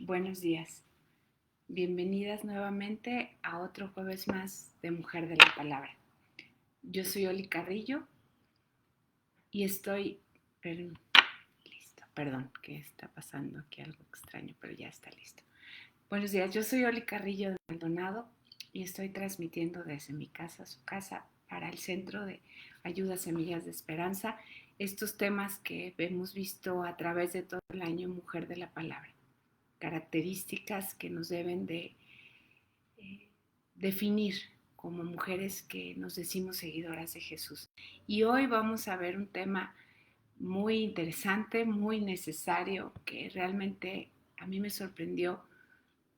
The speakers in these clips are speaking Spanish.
Buenos días. Bienvenidas nuevamente a otro jueves más de Mujer de la Palabra. Yo soy Oli Carrillo y estoy... listo, perdón, que está pasando aquí algo extraño, pero ya está listo. Buenos días, yo soy Oli Carrillo de Maldonado y estoy transmitiendo desde mi casa, su casa, para el Centro de Ayuda Semillas de Esperanza, estos temas que hemos visto a través de todo el año Mujer de la Palabra. Características que nos deben de definir como mujeres que nos decimos seguidoras de Jesús. Y hoy vamos a ver un tema muy interesante, muy necesario, que realmente a mí me sorprendió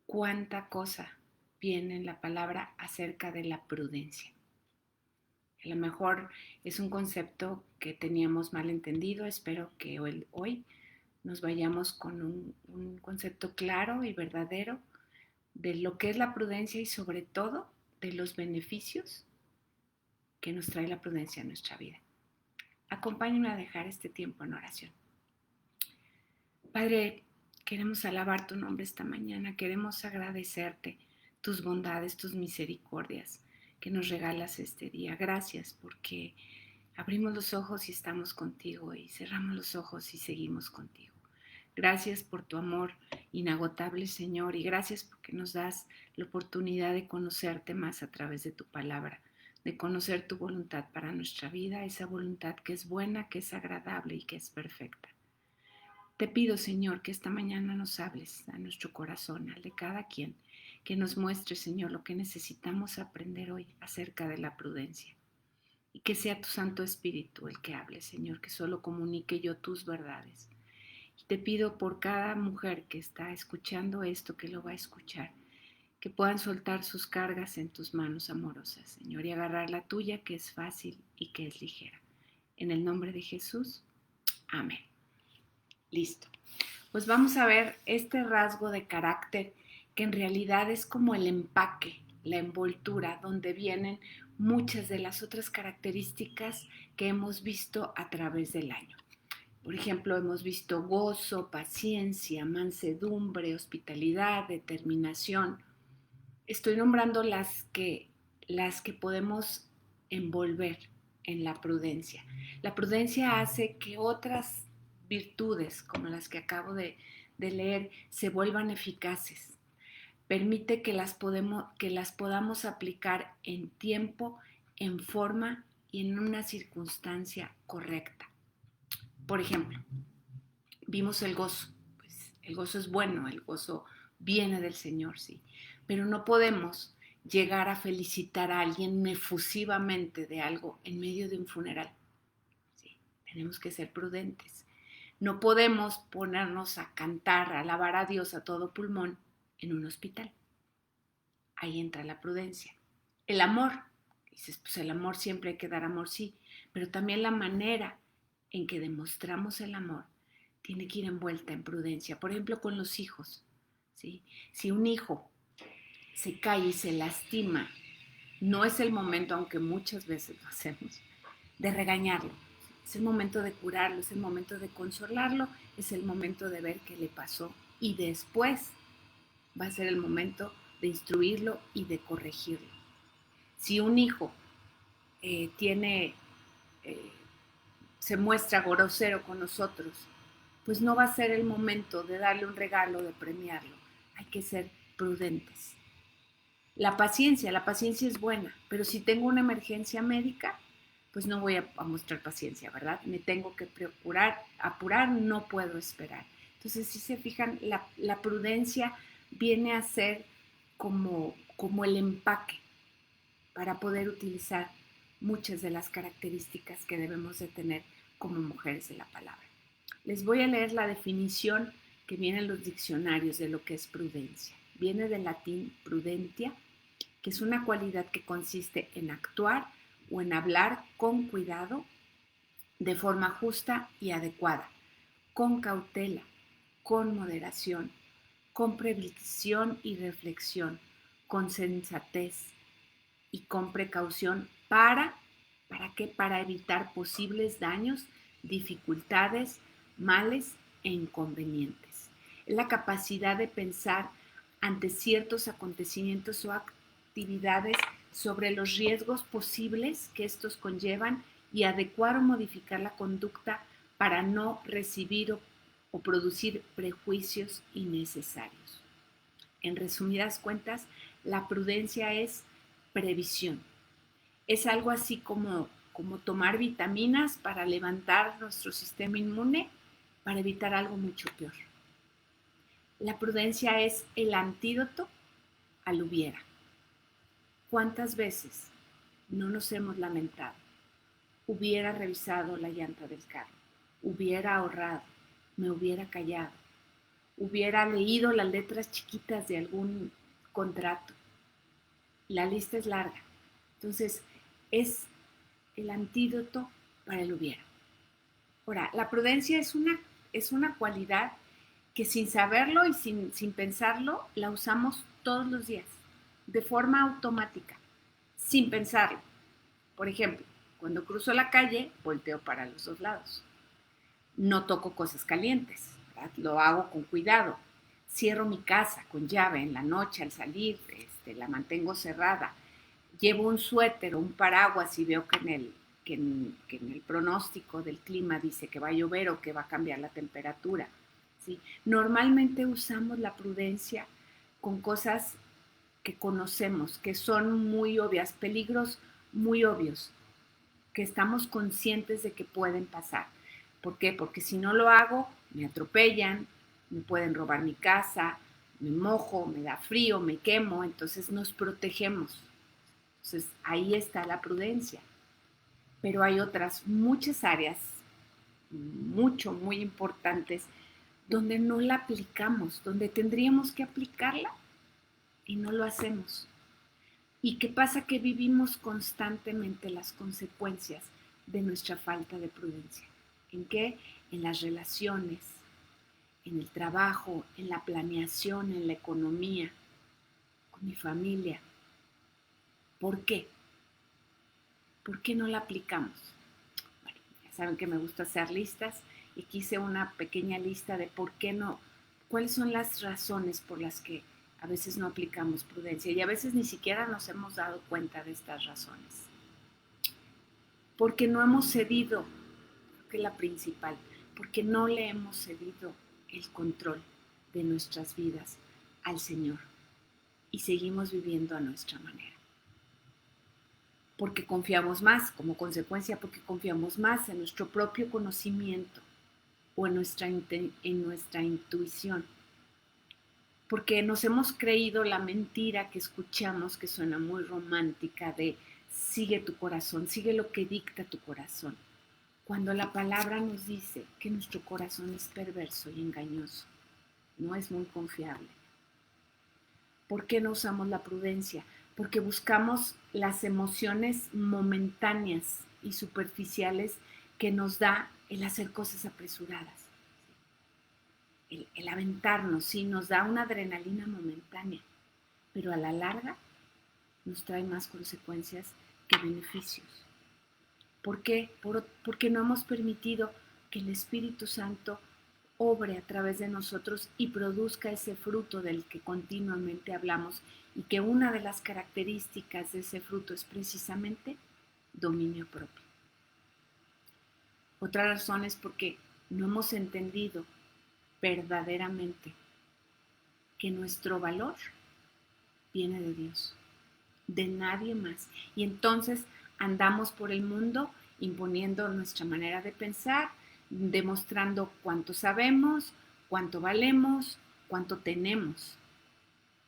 cuánta cosa viene en la palabra acerca de la prudencia. A lo mejor es un concepto que teníamos mal entendido, espero que hoy nos vayamos con un concepto claro y verdadero de lo que es la prudencia y sobre todo de los beneficios que nos trae la prudencia a nuestra vida. Acompáñenme a dejar este tiempo en oración. Padre, queremos alabar tu nombre esta mañana, queremos agradecerte tus bondades, tus misericordias que nos regalas este día. Gracias porque abrimos los ojos y estamos contigo y cerramos los ojos y seguimos contigo. Gracias por tu amor inagotable, Señor, y gracias porque nos das la oportunidad de conocerte más a través de tu palabra, de conocer tu voluntad para nuestra vida, esa voluntad que es buena, que es agradable y que es perfecta. Te pido, Señor, que esta mañana nos hables a nuestro corazón, al de cada quien, que nos muestre, Señor, lo que necesitamos aprender hoy acerca de la prudencia. Y que sea tu Santo Espíritu el que hable, Señor, que solo comunique yo tus verdades. Y te pido por cada mujer que está escuchando esto, que lo va a escuchar, que puedan soltar sus cargas en tus manos amorosas, Señor, y agarrar la tuya, que es fácil y que es ligera. En el nombre de Jesús, amén. Listo. Pues vamos a ver este rasgo de carácter que en realidad es como el empaque, la envoltura, donde vienen muchas de las otras características que hemos visto a través del año. Por ejemplo, hemos visto gozo, paciencia, mansedumbre, hospitalidad, determinación. Estoy nombrando las que podemos envolver en la prudencia. La prudencia hace que otras virtudes, como las que acabo de leer, se vuelvan eficaces. Permite que las podamos aplicar en tiempo, en forma y en una circunstancia correcta. Por ejemplo, vimos el gozo. Pues el gozo es bueno, el gozo viene del Señor, sí. Pero no podemos llegar a felicitar a alguien efusivamente de algo en medio de un funeral. Sí, tenemos que ser prudentes. No podemos ponernos a cantar, a alabar a Dios a todo pulmón en un hospital. Ahí entra la prudencia. El amor. Dices, pues el amor siempre hay que dar amor, sí. Pero también la manera en que demostramos el amor tiene que ir envuelta en prudencia. Por ejemplo, con los hijos. ¿Sí? Si un hijo se cae y se lastima, no es el momento, aunque muchas veces lo hacemos, de regañarlo. Es el momento de curarlo, es el momento de consolarlo, es el momento de ver qué le pasó y después va a ser el momento de instruirlo y de corregirlo. Si un hijo tiene se muestra grosero con nosotros, pues no va a ser el momento de darle un regalo, de premiarlo. Hay que ser prudentes. La paciencia es buena, pero si tengo una emergencia médica, pues no voy a mostrar paciencia, ¿verdad? Me tengo que procurar, apurar, no puedo esperar. Entonces, si se fijan, la prudencia viene a ser como el empaque para poder utilizar muchas de las características que debemos de tener como mujeres de la palabra. Les voy a leer la definición que viene en los diccionarios de lo que es prudencia. Viene del latín prudentia, que es una cualidad que consiste en actuar o en hablar con cuidado, de forma justa y adecuada, con cautela, con moderación, con previsión y reflexión, con sensatez y con precaución ¿para qué? Para evitar posibles daños, dificultades, males e inconvenientes. Es la capacidad de pensar ante ciertos acontecimientos o actividades sobre los riesgos posibles que estos conllevan y adecuar o modificar la conducta para no recibir o producir prejuicios innecesarios. En resumidas cuentas, la prudencia es previsión. Es algo así como tomar vitaminas para levantar nuestro sistema inmune para evitar algo mucho peor. La prudencia es el antídoto al hubiera. ¿Cuántas veces no nos hemos lamentado? Hubiera revisado la llanta del carro, hubiera ahorrado, me hubiera callado, hubiera leído las letras chiquitas de algún contrato. La lista es larga. Entonces, es el antídoto para el hubiera. Ahora, la prudencia es una cualidad que sin saberlo y sin pensarlo, la usamos todos los días, de forma automática, sin pensarlo. Por ejemplo, cuando cruzo la calle, volteo para los dos lados. No toco cosas calientes, ¿verdad? Lo hago con cuidado. Cierro mi casa con llave en la noche al salir, la mantengo cerrada. Llevo un suéter o un paraguas y veo que en el pronóstico del clima dice que va a llover o que va a cambiar la temperatura. ¿Sí? Normalmente usamos la prudencia con cosas que conocemos, que son muy obvias, peligros muy obvios, que estamos conscientes de que pueden pasar. ¿Por qué? Porque si no lo hago, me atropellan, me pueden robar mi casa, me mojo, me da frío, me quemo, entonces nos protegemos. Entonces ahí está la prudencia. Pero hay otras muchas áreas, muy importantes, donde no la aplicamos, donde tendríamos que aplicarla y no lo hacemos. ¿Y qué pasa? Que vivimos constantemente las consecuencias de nuestra falta de prudencia. ¿En qué? En las relaciones, en el trabajo, en la planeación, en la economía, con mi familia. ¿Por qué? ¿Por qué no la aplicamos? Bueno, ya saben que me gusta hacer listas y quise una pequeña lista de por qué no, cuáles son las razones por las que a veces no aplicamos prudencia y a veces ni siquiera nos hemos dado cuenta de estas razones. Porque no hemos cedido, que es la principal, porque no le hemos cedido el control de nuestras vidas al Señor y seguimos viviendo a nuestra manera. Porque confiamos más, como consecuencia, porque confiamos más en nuestro propio conocimiento o en nuestra intuición. Porque nos hemos creído la mentira que escuchamos, que suena muy romántica, de sigue tu corazón, sigue lo que dicta tu corazón. Cuando la palabra nos dice que nuestro corazón es perverso y engañoso, no es muy confiable. ¿Por qué no usamos la prudencia? Porque buscamos las emociones momentáneas y superficiales que nos da el hacer cosas apresuradas. El aventarnos, sí, nos da una adrenalina momentánea, pero a la larga nos trae más consecuencias que beneficios. ¿Por qué? Porque no hemos permitido que el Espíritu Santo obre a través de nosotros y produzca ese fruto del que continuamente hablamos y que una de las características de ese fruto es precisamente dominio propio. Otra razón es porque no hemos entendido verdaderamente que nuestro valor viene de Dios, de nadie más. Y entonces andamos por el mundo imponiendo nuestra manera de pensar, demostrando cuánto sabemos, cuánto valemos, cuánto tenemos.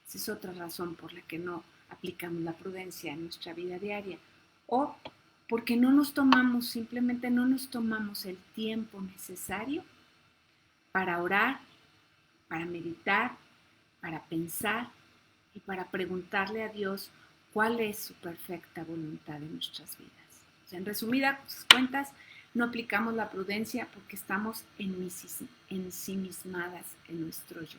Esa es otra razón por la que no aplicamos la prudencia en nuestra vida diaria. O porque simplemente no nos tomamos el tiempo necesario para orar, para meditar, para pensar y para preguntarle a Dios cuál es su perfecta voluntad en nuestras vidas. O sea, en resumidas cuentas, no aplicamos la prudencia porque estamos ensimismadas en nuestro yo.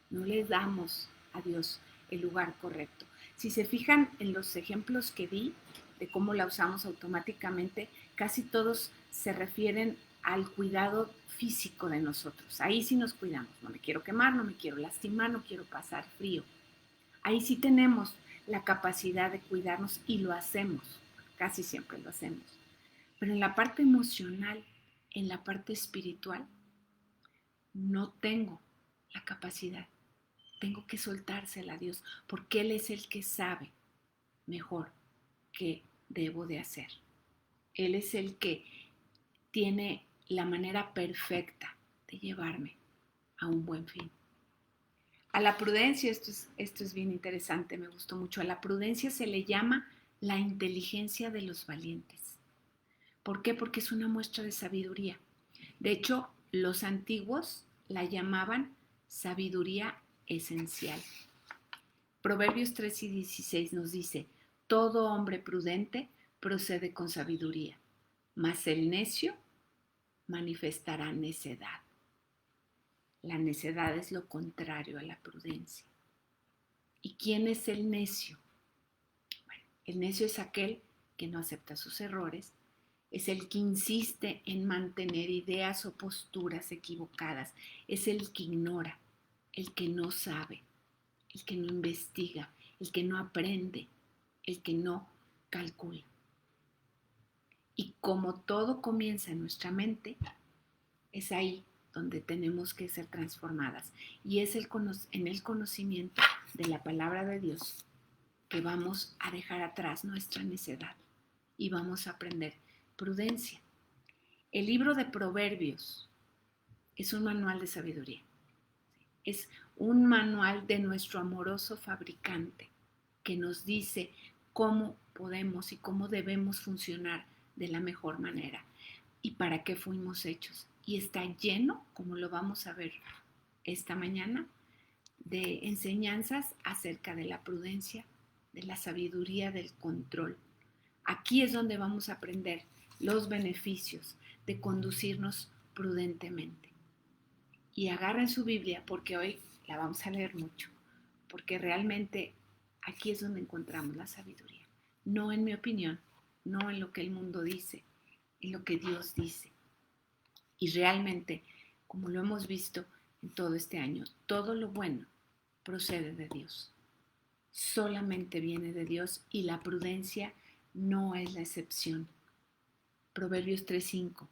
No le damos a Dios el lugar correcto. Si se fijan en los ejemplos que di de cómo la usamos automáticamente, casi todos se refieren al cuidado físico de nosotros. Ahí sí nos cuidamos. No me quiero quemar, no me quiero lastimar, no quiero pasar frío. Ahí sí tenemos la capacidad de cuidarnos y lo hacemos. Casi siempre lo hacemos. Pero en la parte emocional, en la parte espiritual, no tengo la capacidad. Tengo que soltársela a Dios porque Él es el que sabe mejor qué debo de hacer. Él es el que tiene la manera perfecta de llevarme a un buen fin. A la prudencia, esto es bien interesante, me gustó mucho, a la prudencia se le llama la inteligencia de los valientes. ¿Por qué? Porque es una muestra de sabiduría. De hecho, los antiguos la llamaban sabiduría esencial. Proverbios 3 y 16 nos dice, todo hombre prudente procede con sabiduría, mas el necio manifestará necedad. La necedad es lo contrario a la prudencia. ¿Y quién es el necio? Bueno, el necio es aquel que no acepta sus errores, es el que insiste en mantener ideas o posturas equivocadas, es el que ignora, el que no sabe, el que no investiga, el que no aprende, el que no calcula. Y como todo comienza en nuestra mente, es ahí donde tenemos que ser transformadas. Y es en el conocimiento de la palabra de Dios que vamos a dejar atrás nuestra necedad y vamos a aprender prudencia. El libro de Proverbios es un manual de sabiduría. Es un manual de nuestro amoroso fabricante que nos dice cómo podemos y cómo debemos funcionar de la mejor manera y para qué fuimos hechos. Y está lleno, como lo vamos a ver esta mañana, de enseñanzas acerca de la prudencia, de la sabiduría, del control. Aquí es donde vamos a aprender los beneficios de conducirnos prudentemente. Y agarren su Biblia porque hoy la vamos a leer mucho, porque realmente aquí es donde encontramos la sabiduría. No en mi opinión, no en lo que el mundo dice, en lo que Dios dice. Y realmente, como lo hemos visto en todo este año, todo lo bueno procede de Dios. Solamente viene de Dios y la prudencia no es la excepción. Proverbios 3:5.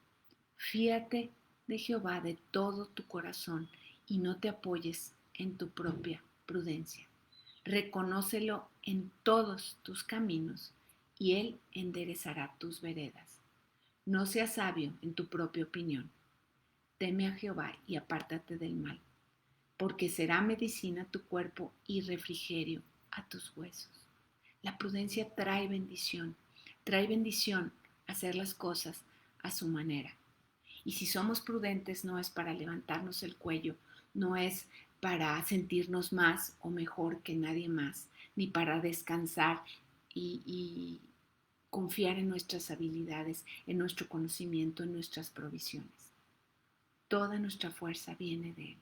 Fíate de Jehová de todo tu corazón y no te apoyes en tu propia prudencia. Reconócelo en todos tus caminos y Él enderezará tus veredas. No seas sabio en tu propia opinión. Teme a Jehová y apártate del mal, porque será medicina a tu cuerpo y refrigerio a tus huesos. La prudencia trae bendición hacer las cosas a su manera. Y si somos prudentes no es para levantarnos el cuello, no es para sentirnos más o mejor que nadie más, ni para descansar y confiar en nuestras habilidades, en nuestro conocimiento, en nuestras provisiones. Toda nuestra fuerza viene de Él.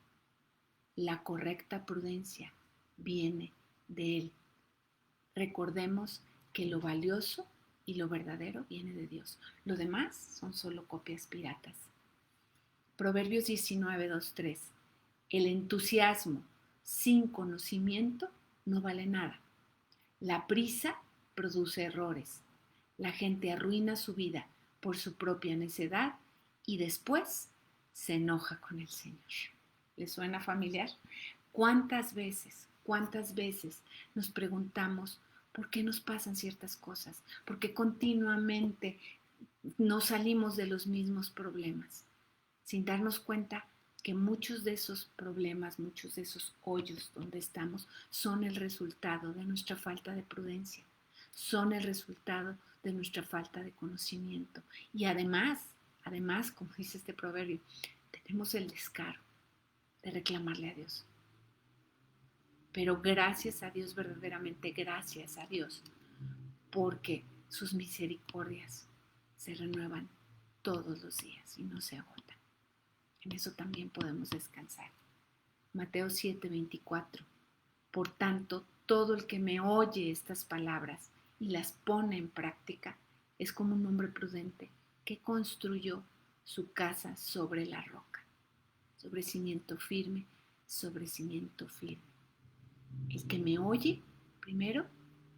La correcta prudencia viene de Él. Recordemos que lo valioso y lo verdadero viene de Dios. Lo demás son solo copias piratas. Proverbios 19, 2, 3. El entusiasmo sin conocimiento no vale nada. La prisa produce errores. La gente arruina su vida por su propia necedad y después se enoja con el Señor. ¿Les suena familiar? Cuántas veces nos preguntamos por qué nos pasan ciertas cosas? ¿Por qué continuamente no salimos de los mismos problemas? Sin darnos cuenta que muchos de esos problemas, muchos de esos hoyos donde estamos son el resultado de nuestra falta de prudencia, son el resultado de nuestra falta de conocimiento. Y además, como dice este proverbio, tenemos el descaro de reclamarle a Dios. Pero gracias a Dios, verdaderamente gracias a Dios, porque sus misericordias se renuevan todos los días y no se agotan. En eso también podemos descansar. Mateo 7:24. Por tanto, todo el que me oye estas palabras y las pone en práctica es como un hombre prudente que construyó su casa sobre la roca, sobre cimiento firme, sobre cimiento firme. El que me oye primero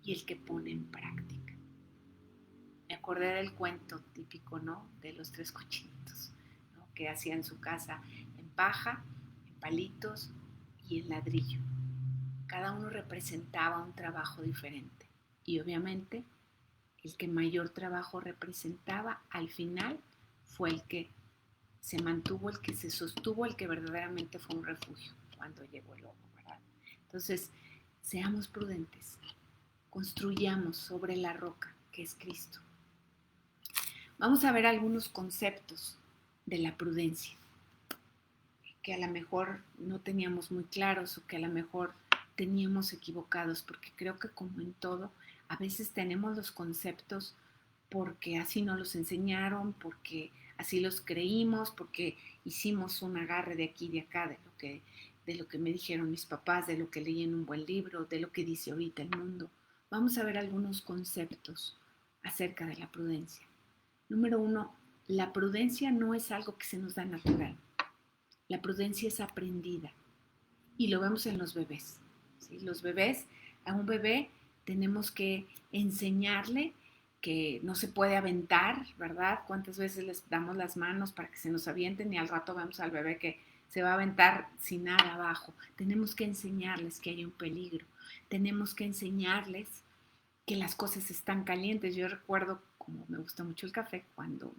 y el que pone en práctica. Me acordé del cuento típico, ¿no? De los tres cochinitos, ¿no? Que hacían su casa en paja, en palitos y en ladrillo. Cada uno representaba un trabajo diferente. Y obviamente el que mayor trabajo representaba al final fue el que se mantuvo, el que se sostuvo, el que verdaderamente fue un refugio cuando llegó el lobo, ¿verdad? Entonces, seamos prudentes, construyamos sobre la roca que es Cristo. Vamos a ver algunos conceptos de la prudencia que a lo mejor no teníamos muy claros o que a lo mejor teníamos equivocados, porque creo que como en todo, a veces tenemos los conceptos porque así nos los enseñaron, porque así los creímos, porque hicimos un agarre de aquí y de acá, de lo que me dijeron mis papás, de lo que leí en un buen libro, de lo que dice ahorita el mundo. Vamos a ver algunos conceptos acerca de la prudencia. Número 1, la prudencia no es algo que se nos da natural. La prudencia es aprendida y lo vemos en los bebés. ¿Sí? Los bebés, a un bebé tenemos que enseñarle que no se puede aventar, ¿verdad? ¿Cuántas veces les damos las manos para que se nos avienten y al rato vemos al bebé que se va a aventar sin nada abajo? Tenemos que enseñarles que hay un peligro. Tenemos que enseñarles que las cosas están calientes. Yo recuerdo, como me gusta mucho el café, cuando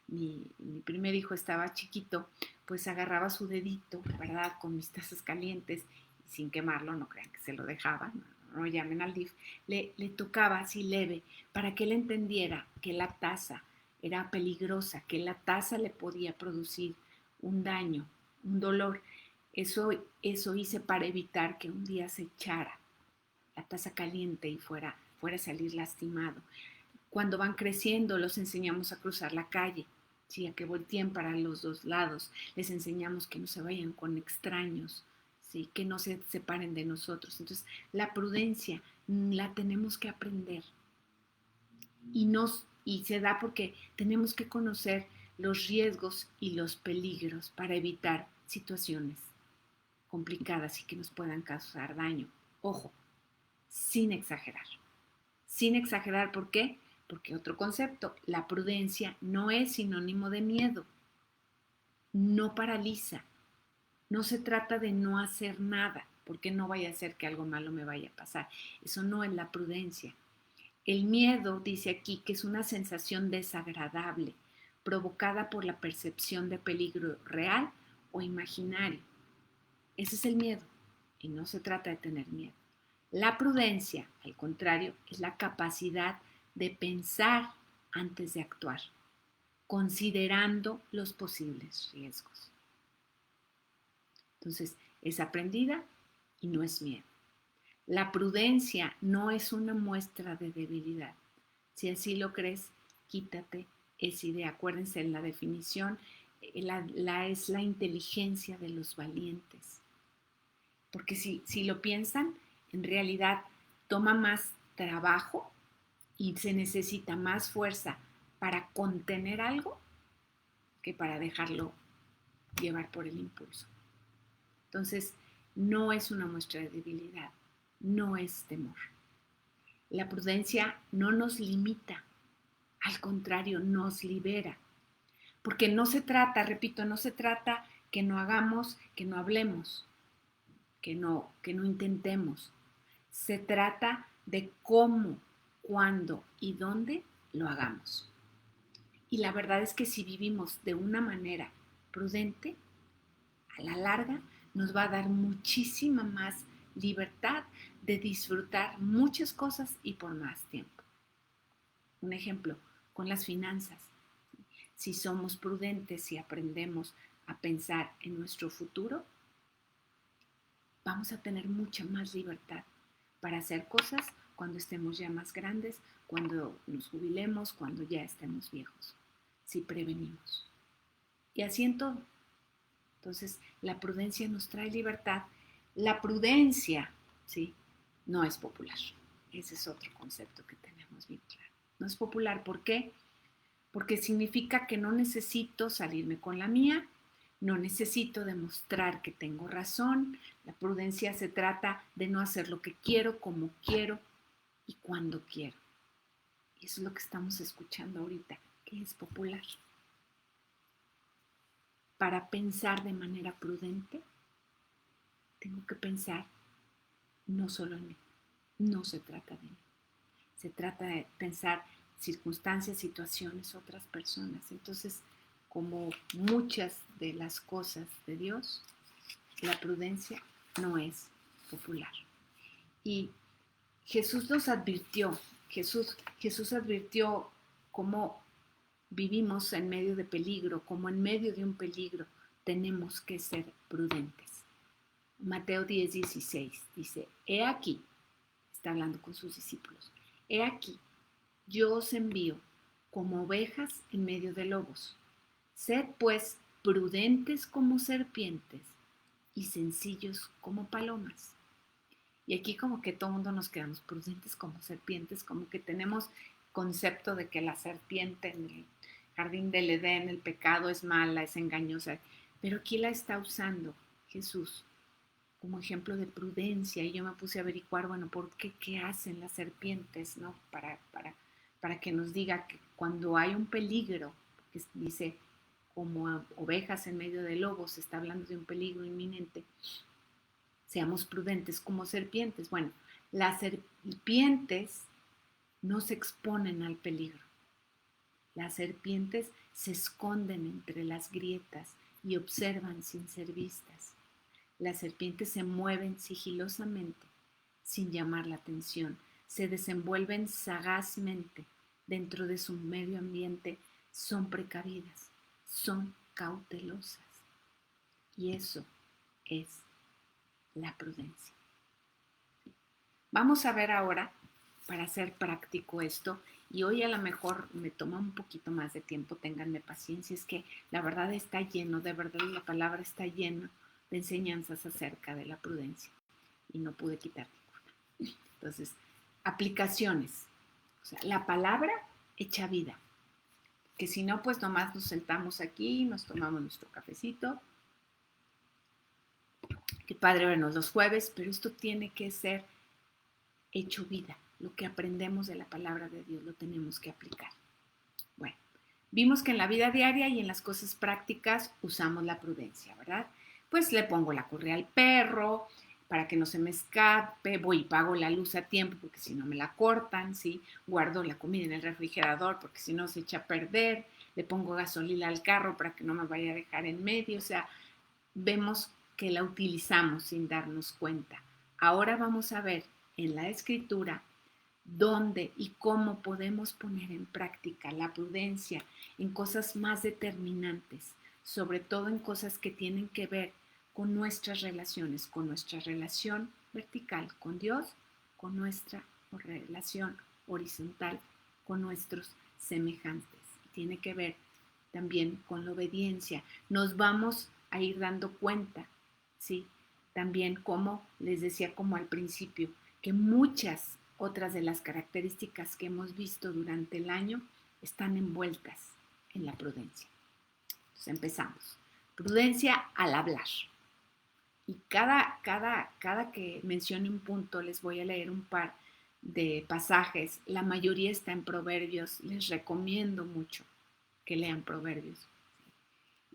mi primer hijo estaba chiquito, pues agarraba su dedito, ¿verdad? Con mis tazas calientes y sin quemarlo, no crean que se lo dejaba, no llamen al DIF, le tocaba así leve para que él entendiera que la taza era peligrosa, que la taza le podía producir un daño, un dolor. Eso hice para evitar que un día se echara la taza caliente y fuera a salir lastimado. Cuando van creciendo los enseñamos a cruzar la calle, ¿sí? A que volteen para los dos lados. Les enseñamos que no se vayan con extraños, ¿sí? Que no se separen de nosotros. Entonces, la prudencia la tenemos que aprender. Y se da porque tenemos que conocer los riesgos y los peligros para evitar situaciones complicadas y que nos puedan causar daño. Ojo, sin exagerar. Sin exagerar, ¿por qué? Porque otro concepto, la prudencia no es sinónimo de miedo, no paraliza, no se trata de no hacer nada, porque no vaya a ser que algo malo me vaya a pasar. Eso no es la prudencia. El miedo, dice aquí, que es una sensación desagradable, provocada por la percepción de peligro real o imaginario. Ese es el miedo, y no se trata de tener miedo. La prudencia, al contrario, es la capacidad de pensar antes de actuar, considerando los posibles riesgos. Entonces, es aprendida y no es miedo. La prudencia no es una muestra de debilidad. Si así lo crees, quítate esa idea. Acuérdense en la definición, es la inteligencia de los valientes. Porque si lo piensan, en realidad toma más trabajo y se necesita más fuerza para contener algo que para dejarlo llevar por el impulso. Entonces, no es una muestra de debilidad, no es temor. La prudencia no nos limita, al contrario, nos libera. Porque no se trata, repito, no se trata que no hagamos, que no hablemos, que no intentemos. Se trata de cómo, cuándo y dónde lo hagamos. Y la verdad es que si vivimos de una manera prudente, a la larga nos va a dar muchísima más libertad de disfrutar muchas cosas y por más tiempo. Un ejemplo, con las finanzas. Si somos prudentes y aprendemos a pensar en nuestro futuro, vamos a tener mucha más libertad para hacer cosas cuando estemos ya más grandes, cuando nos jubilemos, cuando ya estemos viejos, si prevenimos. Y así en todo. Entonces, la prudencia nos trae libertad. La prudencia, ¿sí? No es popular. Ese es otro concepto que tenemos bien claro. No es popular, ¿por qué? porque significa que no necesito salirme con la mía, no necesito demostrar que tengo razón. La prudencia se trata de no hacer lo que quiero, como quiero y cuando quiero. Y eso es lo que estamos escuchando ahorita, que es popular. Para pensar de manera prudente, tengo que pensar no solo en mí, no se trata de mí. Se trata de pensar circunstancias, situaciones, otras personas. Entonces, como muchas de las cosas de Dios, la prudencia no es popular. Y Jesús nos advirtió, Jesús advirtió cómo vivimos en medio de peligro, como en medio de un peligro tenemos que ser prudentes. Mateo 10:16 dice, he aquí, está hablando con sus discípulos, he aquí, yo os envío como ovejas en medio de lobos. Sed pues prudentes como serpientes y sencillos como palomas. Y aquí como que todo el mundo nos quedamos prudentes como serpientes, como que tenemos concepto de que la serpiente en el jardín del Edén, el pecado es mala, es engañosa, pero aquí la está usando Jesús como ejemplo de prudencia. Y yo me puse a averiguar, bueno, ¿por qué? ¿Qué hacen las serpientes? ¿No? Para que nos diga que cuando hay un peligro, que dice como ovejas en medio de lobos, se está hablando de un peligro inminente, seamos prudentes como serpientes. Bueno, las serpientes no se exponen al peligro. Las serpientes se esconden entre las grietas y observan sin ser vistas. Las serpientes se mueven sigilosamente, sin llamar la atención, se desenvuelven sagazmente dentro de su medio ambiente, son precavidas, son cautelosas. Y eso es la prudencia. Vamos a ver ahora, para hacer práctico esto, y hoy a lo mejor me toma un poquito más de tiempo, ténganme paciencia, es que la verdad está lleno, de verdad la palabra está llena de enseñanzas acerca de la prudencia y no pude quitar ninguna. Entonces, aplicaciones, o sea, la palabra hecha vida, que si no, pues nomás nos sentamos aquí, nos tomamos nuestro cafecito. Qué padre vernos los jueves, pero esto tiene que ser hecho vida. Lo que aprendemos de la palabra de Dios lo tenemos que aplicar. Bueno, vimos que en la vida diaria y en las cosas prácticas usamos la prudencia, ¿verdad? Pues le pongo la correa al perro para que no se me escape, voy y pago la luz a tiempo porque si no me la cortan, ¿sí? Guardo la comida en el refrigerador porque si no se echa a perder, le pongo gasolina al carro para que no me vaya a dejar en medio, o sea, vemos que la utilizamos sin darnos cuenta. Ahora vamos a ver en la escritura dónde y cómo podemos poner en práctica la prudencia en cosas más determinantes, sobre todo en cosas que tienen que ver con nuestras relaciones, con nuestra relación vertical con Dios, con nuestra relación horizontal con nuestros semejantes. Tiene que ver también con la obediencia. Nos vamos a ir dando cuenta, ¿sí? También como les decía como al principio, que muchas otras de las características que hemos visto durante el año están envueltas en la prudencia. Entonces empezamos. Prudencia al hablar. Y cada que mencione un punto les voy a leer un par de pasajes. La mayoría está en Proverbios. Les recomiendo mucho que lean Proverbios.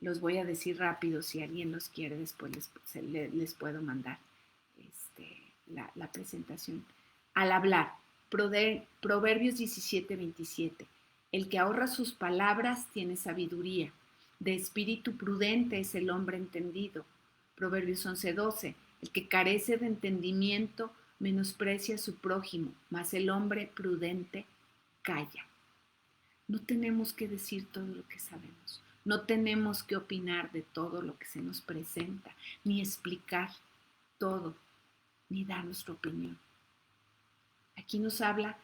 Los voy a decir rápido, si alguien los quiere después les puedo mandar la presentación. Al hablar, Proverbios 17:27. El que ahorra sus palabras tiene sabiduría. De espíritu prudente es el hombre entendido. Proverbios 11:12. El que carece de entendimiento menosprecia a su prójimo, mas el hombre prudente calla. No tenemos que decir todo lo que sabemos. No tenemos que opinar de todo lo que se nos presenta, ni explicar todo, ni dar nuestra opinión. Aquí nos habla,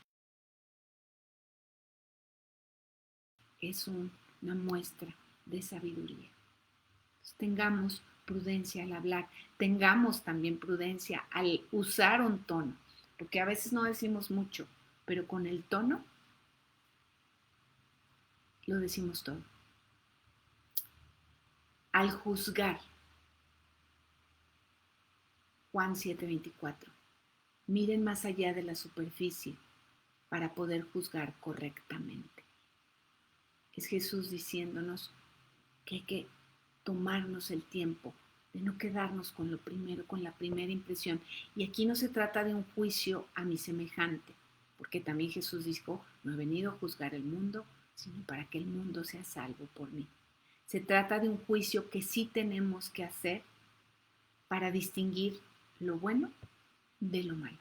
es una muestra de sabiduría. Entonces, tengamos prudencia al hablar, tengamos también prudencia al usar un tono, porque a veces no decimos mucho, pero con el tono lo decimos todo. Al juzgar, Juan 7:24, miren más allá de la superficie para poder juzgar correctamente. Es Jesús diciéndonos que hay que tomarnos el tiempo de no quedarnos con lo primero, con la primera impresión. Y aquí no se trata de un juicio a mi semejante, porque también Jesús dijo, no he venido a juzgar el mundo, sino para que el mundo sea salvo por mí. Se trata de un juicio que sí tenemos que hacer para distinguir lo bueno de lo malo.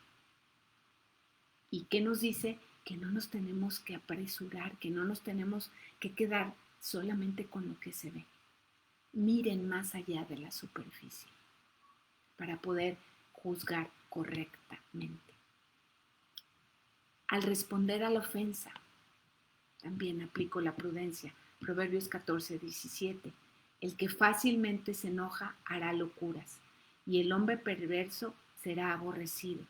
¿Y qué nos dice? Que no nos tenemos que apresurar, que no nos tenemos que quedar solamente con lo que se ve. Miren más allá de la superficie para poder juzgar correctamente. Al responder a la ofensa, también aplico la prudencia. Proverbios 14:17. El que fácilmente se enoja hará locuras, y el hombre perverso será aborrecido.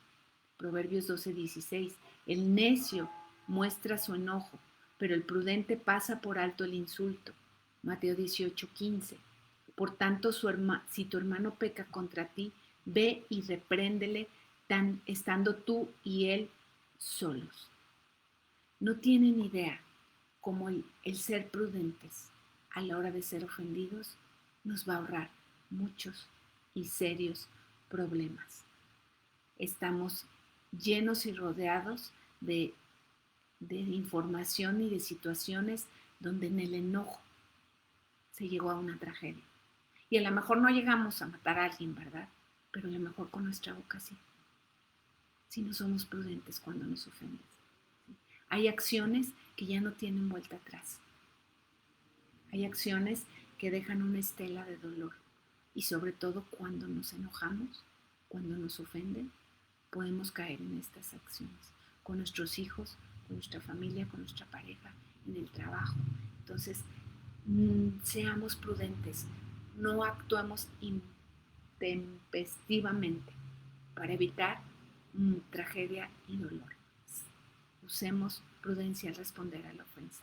Proverbios 12:16. El necio muestra su enojo, pero el prudente pasa por alto el insulto. Mateo 18:15. Por tanto, si tu hermano peca contra ti, ve y repréndele estando tú y él solos. No tienen idea cómo el ser prudentes a la hora de ser ofendidos nos va a ahorrar muchos y serios problemas. Estamos llenos y rodeados de información y de situaciones donde en el enojo se llegó a una tragedia. Y a lo mejor no llegamos a matar a alguien, ¿verdad? Pero a lo mejor con nuestra boca sí. Si no somos prudentes cuando nos ofenden. Hay acciones que ya no tienen vuelta atrás. Hay acciones que dejan una estela de dolor. Y sobre todo cuando nos enojamos, cuando nos ofenden, podemos caer en estas acciones. Con nuestros hijos, con nuestra familia, con nuestra pareja, en el trabajo. Entonces, seamos prudentes. No actuemos intempestivamente para evitar tragedia y dolor. Usemos prudencia al responder a la ofensa.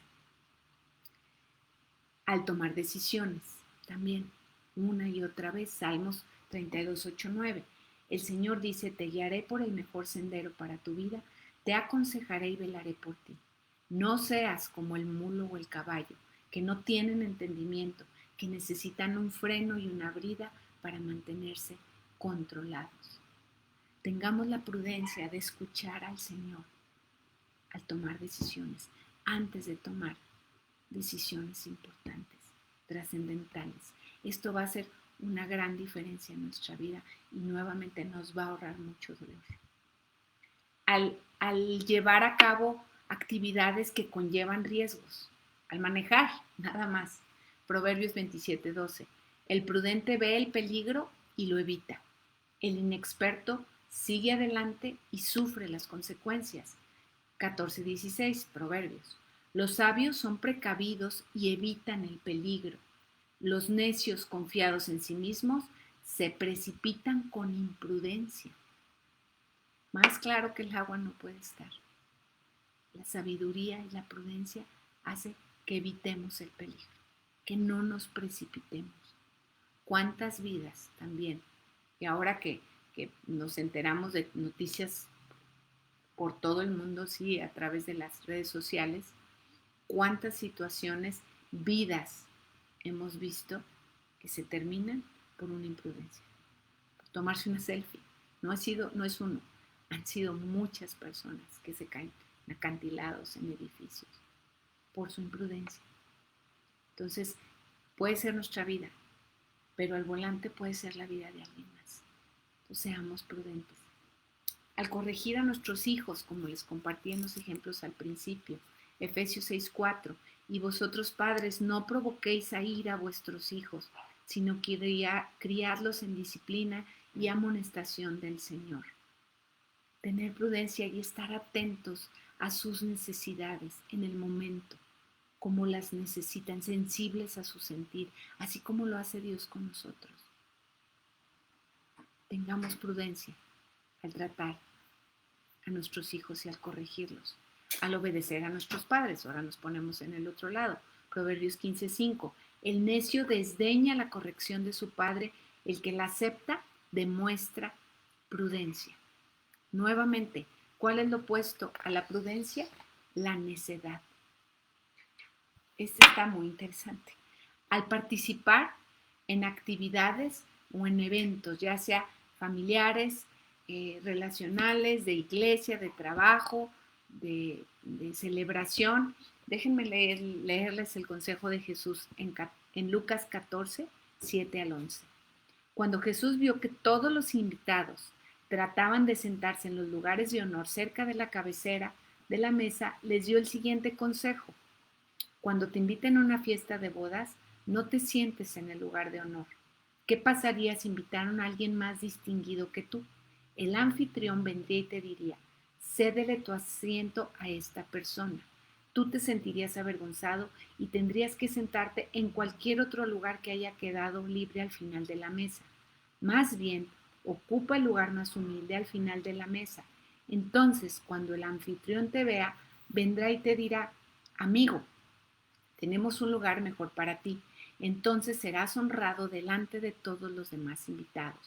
Al tomar decisiones, también una y otra vez, Salmos 32:8-9. El Señor dice, te guiaré por el mejor sendero para tu vida, te aconsejaré y velaré por ti. No seas como el mulo o el caballo, que no tienen entendimiento, que necesitan un freno y una brida para mantenerse controlados. Tengamos la prudencia de escuchar al Señor al tomar decisiones, antes de tomar decisiones importantes, trascendentales. Esto va a hacer una gran diferencia en nuestra vida y nuevamente nos va a ahorrar mucho dolor. Al llevar a cabo actividades que conllevan riesgos, al manejar, nada más. Proverbios 27:12. El prudente ve el peligro y lo evita. El inexperto sigue adelante y sufre las consecuencias. 14:16, Proverbios. Los sabios son precavidos y evitan el peligro. Los necios confiados en sí mismos se precipitan con imprudencia. Más claro que el agua no puede estar. La sabiduría y la prudencia hace que evitemos el peligro, que no nos precipitemos. ¿Cuántas vidas también? Y ahora que nos enteramos de noticias por todo el mundo, sí, a través de las redes sociales, cuántas situaciones, vidas hemos visto que se terminan por una imprudencia, por tomarse una selfie. No es uno, han sido muchas personas que se caen en acantilados, en edificios, por su imprudencia. Entonces, puede ser nuestra vida, pero al volante puede ser la vida de alguien más. Entonces, seamos prudentes. Al corregir a nuestros hijos, como les compartí en los ejemplos al principio, Efesios 6:4, y vosotros padres no provoquéis a ira a vuestros hijos, sino criadlos en disciplina y amonestación del Señor. Tener prudencia y estar atentos a sus necesidades en el momento, como las necesitan, sensibles a su sentir, así como lo hace Dios con nosotros. Tengamos prudencia al tratar a nuestros hijos y al corregirlos, al obedecer a nuestros padres. Ahora nos ponemos en el otro lado. Proverbios 15:5. El necio desdeña la corrección de su padre, el que la acepta demuestra prudencia. Nuevamente, ¿cuál es lo opuesto a la prudencia? La necedad. Este está muy interesante. Al participar en actividades o en eventos, ya sea familiares, relacionales, de iglesia, de trabajo, de celebración, déjenme leerles el consejo de Jesús en Lucas 14, 7 al 11. Cuando Jesús vio que todos los invitados trataban de sentarse en los lugares de honor cerca de la cabecera de la mesa, les dio el siguiente consejo. Cuando te inviten a una fiesta de bodas, no te sientes en el lugar de honor. ¿Qué pasaría si invitaron a alguien más distinguido que tú? El anfitrión vendría y te diría, cédele tu asiento a esta persona. Tú te sentirías avergonzado y tendrías que sentarte en cualquier otro lugar que haya quedado libre al final de la mesa. Más bien, ocupa el lugar más humilde al final de la mesa. Entonces, cuando el anfitrión te vea, vendrá y te dirá, amigo, tenemos un lugar mejor para ti. Entonces serás honrado delante de todos los demás invitados,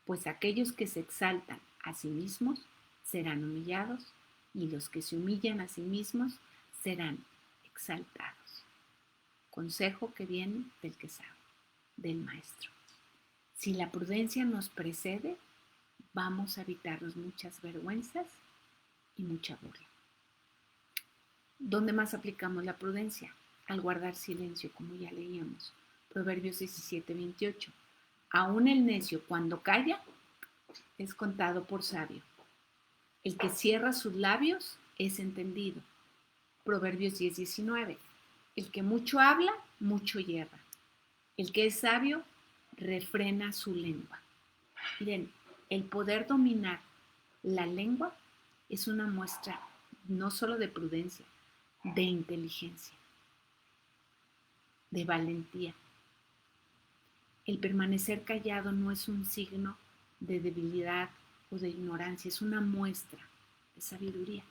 pues aquellos que se exaltan a sí mismos serán humillados y los que se humillan a sí mismos serán exaltados. Consejo que viene del que sabe, del maestro. Si la prudencia nos precede, vamos a evitarnos muchas vergüenzas y mucha burla. ¿Dónde más aplicamos la prudencia? Al guardar silencio, como ya leíamos. Proverbios 17:28. Aún el necio, cuando calla, es contado por sabio. El que cierra sus labios es entendido. Proverbios 10:19. El que mucho habla, mucho hierra. El que es sabio, refrena su lengua. Miren, el poder dominar la lengua es una muestra no solo de prudencia, de inteligencia, de valentía. El permanecer callado no es un signo de debilidad o de ignorancia, es una muestra de sabiduría.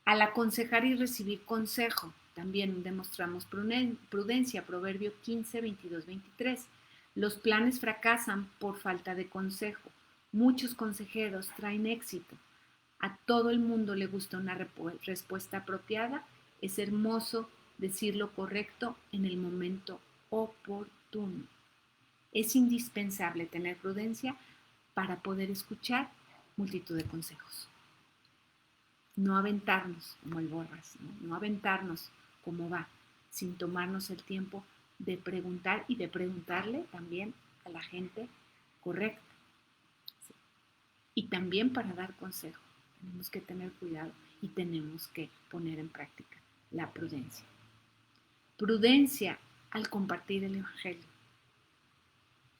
Al aconsejar y recibir consejo, también demostramos prudencia. Proverbio 15, 22, 23. Los planes fracasan por falta de consejo. Muchos consejeros traen éxito. A todo el mundo le gusta una respuesta apropiada. Es hermoso decir lo correcto en el momento oportuno. Es indispensable tener prudencia para poder escuchar multitud de consejos. No aventarnos como el borras, no aventarnos como va, sin tomarnos el tiempo de preguntar y de preguntarle también a la gente correcta. ¿Sí? Y también para dar consejo, tenemos que tener cuidado y tenemos que poner en práctica la prudencia. Prudencia al compartir el Evangelio.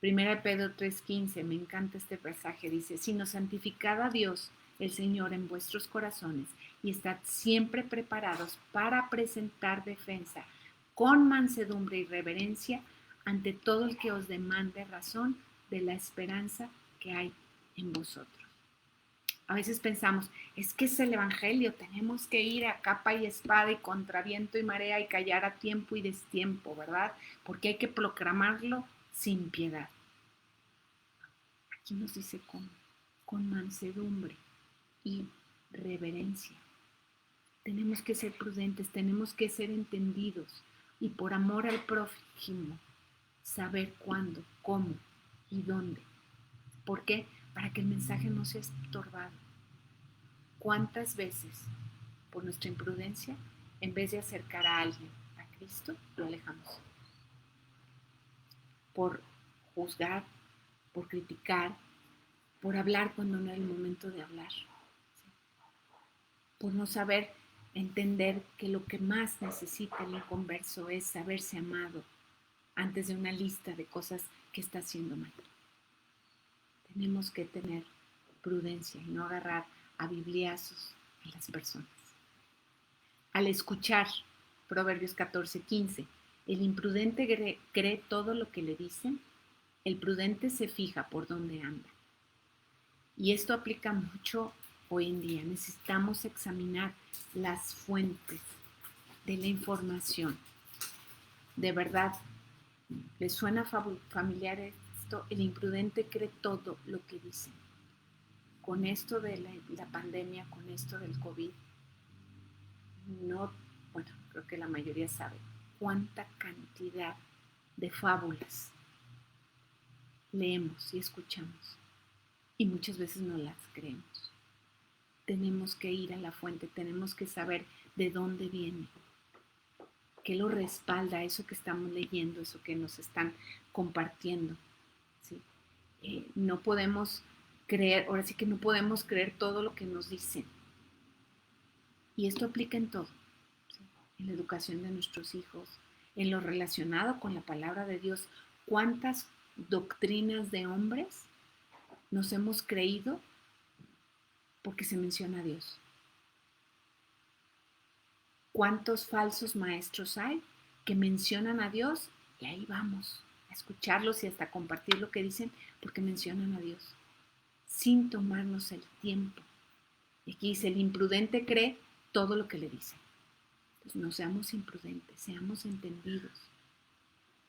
1 Pedro 3:15, me encanta este pasaje, dice, sino santificad a Dios el Señor en vuestros corazones y estad siempre preparados para presentar defensa con mansedumbre y reverencia ante todo el que os demande razón de la esperanza que hay en vosotros. A veces pensamos, es que es el Evangelio, tenemos que ir a capa y espada y contra viento y marea y callar a tiempo y destiempo, ¿verdad? Porque hay que proclamarlo sin piedad. Aquí nos dice con mansedumbre y reverencia. Tenemos que ser prudentes, tenemos que ser entendidos y por amor al prójimo, saber cuándo, cómo y dónde. ¿Por qué? Para que el mensaje no sea estorbado. ¿Cuántas veces, por nuestra imprudencia, en vez de acercar a alguien a Cristo, lo alejamos? Por juzgar, por criticar, por hablar cuando no es el momento de hablar, ¿sí? Por no saber entender que lo que más necesita el inconverso es saberse amado antes de una lista de cosas que está haciendo mal. Tenemos que tener prudencia y no agarrar a bibliazos a las personas. Al escuchar Proverbios 14:15, el imprudente cree todo lo que le dicen, el prudente se fija por dónde anda. Y esto aplica mucho hoy en día. Necesitamos examinar las fuentes de la información. De verdad, ¿les suena familiar esto? El imprudente cree todo lo que dicen. Con esto de la pandemia, con esto del COVID, no, bueno, creo que la mayoría sabe cuánta cantidad de fábulas leemos y escuchamos y muchas veces no las creemos. Tenemos que ir a la fuente, tenemos que saber de dónde viene, qué lo respalda eso que estamos leyendo, eso que nos están compartiendo. ¿Sí? No podemos creer, ahora sí que no podemos creer todo lo que nos dicen. Y esto aplica en todo, ¿sí? En la educación de nuestros hijos, en lo relacionado con la palabra de Dios. ¿Cuántas doctrinas de hombres nos hemos creído porque se menciona a Dios? ¿Cuántos falsos maestros hay que mencionan a Dios? Y ahí vamos a escucharlos y hasta compartir lo que dicen porque mencionan a Dios, sin tomarnos el tiempo. Y aquí dice, el imprudente cree todo lo que le dicen. Entonces, no seamos imprudentes, seamos entendidos.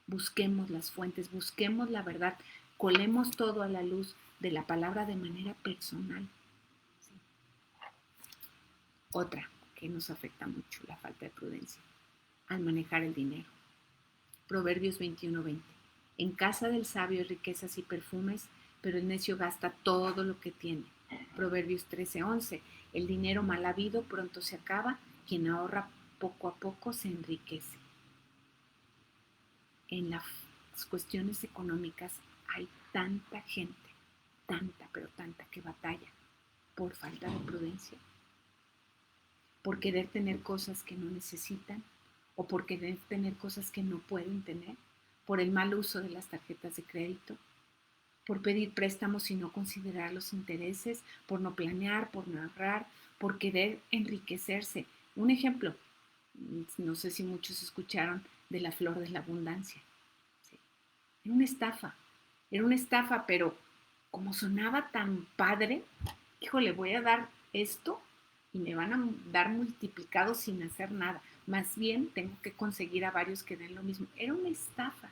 Busquemos las fuentes, busquemos la verdad, colemos todo a la luz de la palabra de manera personal. ¿Sí? Otra que nos afecta mucho, la falta de prudencia al manejar el dinero. Proverbios 21:20. En casa del sabio hay riquezas y perfumes, pero el necio gasta todo lo que tiene. Proverbios 13:11. El dinero mal habido pronto se acaba, quien ahorra poco a poco se enriquece. En las cuestiones económicas hay tanta gente, tanta, pero tanta que batalla por falta de prudencia, por querer tener cosas que no necesitan o por querer tener cosas que no pueden tener, por el mal uso de las tarjetas de crédito, por pedir préstamos y no considerar los intereses, por no planear, por no ahorrar, por querer enriquecerse. Un ejemplo, no sé si muchos escucharon de la flor de la abundancia. ¿Sí? Era una estafa, pero como sonaba tan padre, híjole, voy a dar esto y me van a dar multiplicado sin hacer nada. Más bien tengo que conseguir a varios que den lo mismo. Era una estafa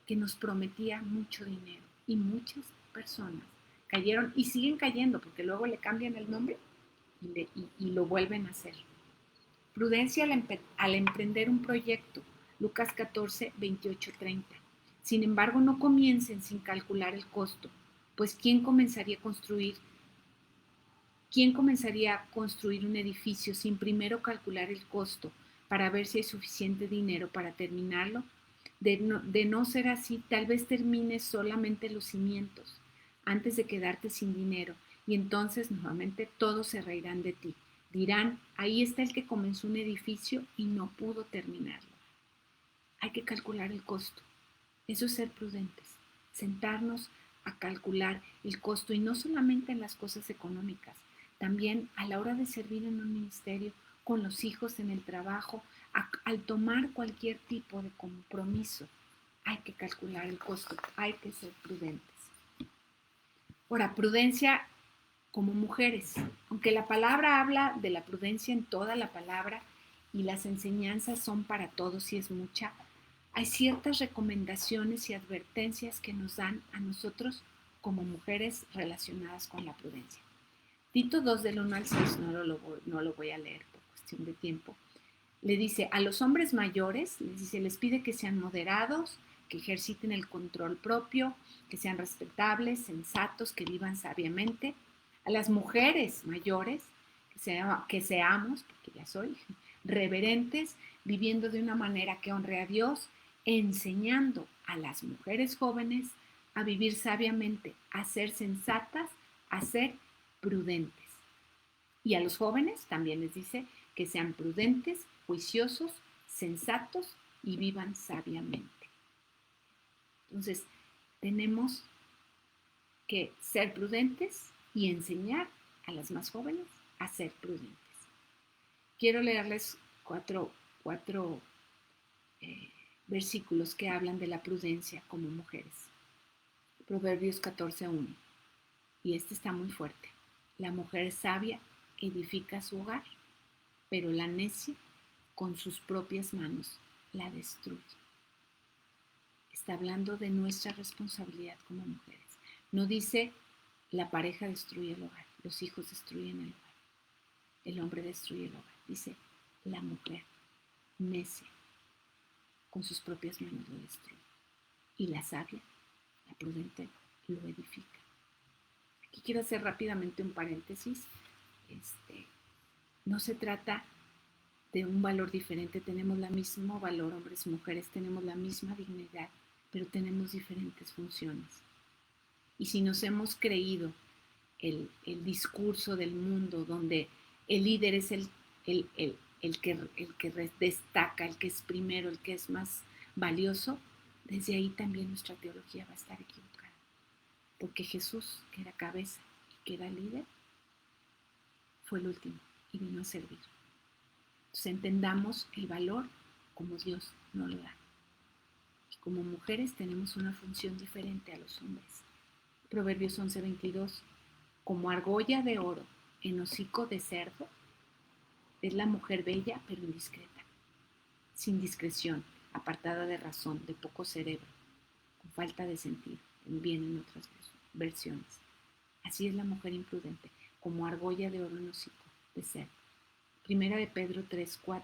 que nos prometía mucho dinero y muchas personas cayeron y siguen cayendo porque luego le cambian el nombre y lo vuelven a hacer. Prudencia al emprender un proyecto. Lucas 14, 28, 30. Sin embargo, no comiencen sin calcular el costo, pues ¿quién comenzaría a construir un edificio sin primero calcular el costo para ver si hay suficiente dinero para terminarlo? De no ser así, tal vez termines solamente los cimientos antes de quedarte sin dinero y entonces nuevamente todos se reirán de ti. Dirán, ahí está el que comenzó un edificio y no pudo terminarlo. Hay que calcular el costo. Eso es ser prudentes. Sentarnos a calcular el costo y no solamente en las cosas económicas, también a la hora de servir en un ministerio, con los hijos en el trabajo, al tomar cualquier tipo de compromiso. Hay que calcular el costo, hay que ser prudentes. Ahora, prudencia como mujeres, aunque la palabra habla de la prudencia en toda la palabra y las enseñanzas son para todos y es mucha, hay ciertas recomendaciones y advertencias que nos dan a nosotros como mujeres relacionadas con la prudencia. Tito 2 del 1 al 6, no lo voy a leer por cuestión de tiempo, le dice a los hombres mayores, les pide que sean moderados, que ejerciten el control propio, que sean respetables, sensatos, que vivan sabiamente. A las mujeres mayores, que seamos, porque ya soy, reverentes, viviendo de una manera que honre a Dios, enseñando a las mujeres jóvenes a vivir sabiamente, a ser sensatas, a ser prudentes. Y a los jóvenes también les dice que sean prudentes, juiciosos, sensatos y vivan sabiamente. Entonces, tenemos que ser prudentes y enseñar a las más jóvenes a ser prudentes. Quiero leerles cuatro versículos que hablan de la prudencia como mujeres. Proverbios 14:1. Y este está muy fuerte. La mujer sabia edifica su hogar, pero la necia con sus propias manos la destruye. Está hablando de nuestra responsabilidad como mujeres. No dice la pareja destruye el hogar, los hijos destruyen el hogar, el hombre destruye el hogar. Dice la mujer necia con sus propias manos lo destruye. Y la sabia, la prudente, lo edifica. Aquí quiero hacer rápidamente un paréntesis. No se trata de un valor diferente, tenemos el mismo valor, hombres y mujeres, tenemos la misma dignidad, pero tenemos diferentes funciones. Y si nos hemos creído el discurso del mundo donde el líder es el que destaca, el que es primero, el que es más valioso, desde ahí también nuestra teología va a estar equivocada. Porque Jesús, que era cabeza y que era líder, fue el último y vino a servir. Entonces entendamos el valor como Dios nos lo da. Y como mujeres tenemos una función diferente a los hombres. Proverbios 11:22, como argolla de oro en hocico de cerdo, es la mujer bella pero indiscreta, sin discreción, apartada de razón, de poco cerebro, con falta de sentido, vienen en otras versiones. Así es la mujer imprudente, como argolla de oro en hocico de cerdo. Primera de Pedro 3:4,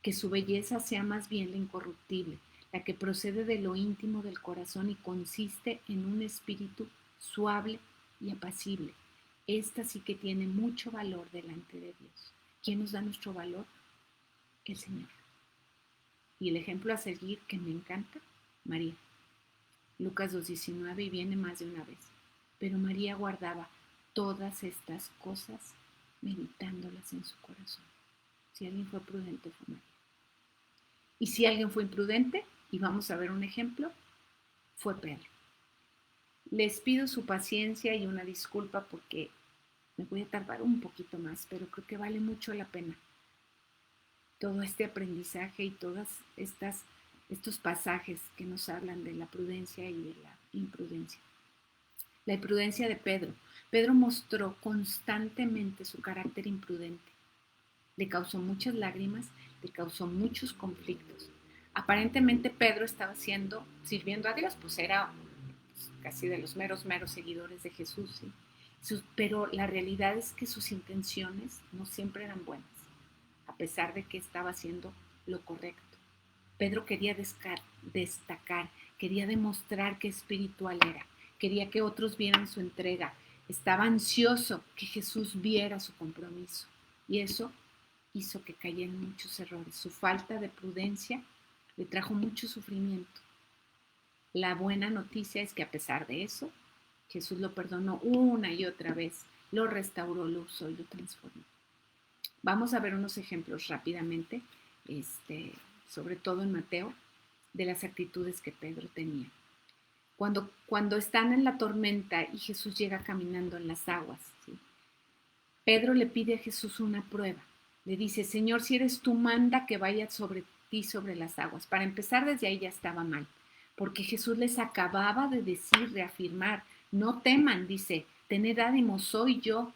que su belleza sea más bien la incorruptible, la que procede de lo íntimo del corazón y consiste en un espíritu suave y apacible. Esta sí que tiene mucho valor delante de Dios. ¿Quién nos da nuestro valor? El Señor. Y el ejemplo a seguir que me encanta, María. Lucas 2:19, y viene más de una vez. Pero María guardaba todas estas cosas meditándolas en su corazón. Si alguien fue prudente, fue María. Y si alguien fue imprudente, y vamos a ver un ejemplo, fue Pedro. Les pido su paciencia y una disculpa porque me voy a tardar un poquito más, pero creo que vale mucho la pena todo este aprendizaje y todos estos pasajes que nos hablan de la prudencia y de la imprudencia. La imprudencia de Pedro. Pedro mostró constantemente su carácter imprudente. Le causó muchas lágrimas, le causó muchos conflictos. Aparentemente Pedro estaba sirviendo a Dios, pues era casi de los meros seguidores de Jesús, ¿sí? Pero la realidad es que sus intenciones no siempre eran buenas, a pesar de que estaba haciendo lo correcto. Pedro quería destacar, quería demostrar qué espiritual era, quería que otros vieran su entrega, estaba ansioso que Jesús viera su compromiso. Y eso hizo que cayeran muchos errores. Su falta de prudencia le trajo mucho sufrimiento. La buena noticia es que a pesar de eso, Jesús lo perdonó una y otra vez, lo restauró, lo usó y lo transformó. Vamos a ver unos ejemplos rápidamente, sobre todo en Mateo, de las actitudes que Pedro tenía. Cuando están en la tormenta y Jesús llega caminando en las aguas, ¿sí? Pedro le pide a Jesús una prueba. Le dice, Señor, si eres tú, manda que vaya sobre ti sobre las aguas. Para empezar, desde ahí ya estaba mal, porque Jesús les acababa de decir, reafirmar, no teman, dice, tened ánimo, soy yo.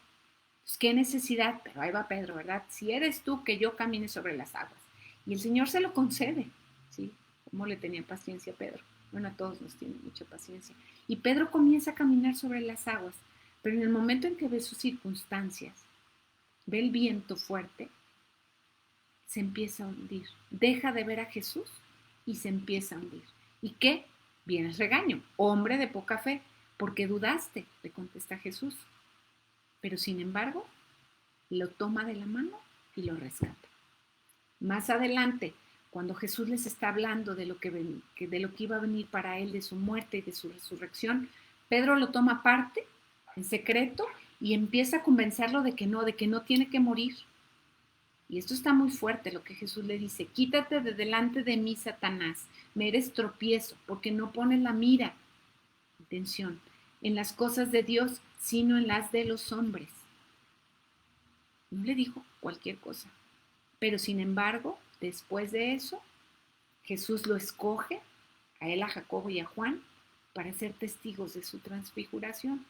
Pues, ¿qué necesidad? Pero ahí va Pedro, ¿verdad? Si eres tú, que yo camine sobre las aguas. Y el Señor se lo concede, ¿sí? ¿Cómo le tenía paciencia a Pedro? Bueno, a todos nos tiene mucha paciencia. Y Pedro comienza a caminar sobre las aguas, pero en el momento en que ve sus circunstancias, ve el viento fuerte, se empieza a hundir. Deja de ver a Jesús y se empieza a hundir. ¿Y qué? Viene el regaño. Hombre de poca fe, ¿por qué dudaste? Le contesta Jesús. Pero sin embargo, lo toma de la mano y lo rescata. Más adelante, cuando Jesús les está hablando de lo que iba a venir para él, de su muerte y de su resurrección, Pedro lo toma aparte, en secreto, y empieza a convencerlo de que no tiene que morir. Y esto está muy fuerte, lo que Jesús le dice, quítate de delante de mí, Satanás, me eres tropiezo, porque no pones la mira, atención, en las cosas de Dios, sino en las de los hombres. No le dijo cualquier cosa, pero sin embargo, después de eso, Jesús lo escoge, a él, a Jacobo y a Juan, para ser testigos de su transfiguración.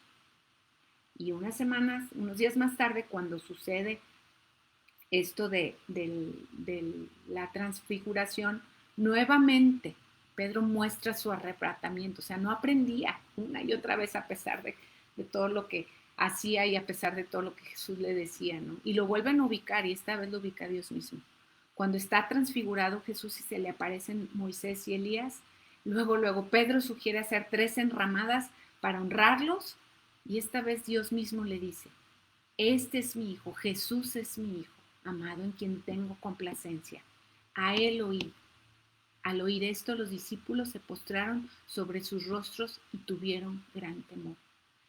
Y unos días más tarde, cuando sucede esto de la transfiguración, nuevamente Pedro muestra su arrebatamiento, o sea, no aprendía una y otra vez a pesar de todo lo que hacía y a pesar de todo lo que Jesús le decía, ¿no? Y lo vuelven a ubicar y esta vez lo ubica Dios mismo. Cuando está transfigurado Jesús y se le aparecen Moisés y Elías, luego Pedro sugiere hacer 3 enramadas para honrarlos y esta vez Dios mismo le dice, este es mi hijo, Jesús es mi hijo, amado en quien tengo complacencia. A él oí. Al oír esto, los discípulos se postraron sobre sus rostros y tuvieron gran temor.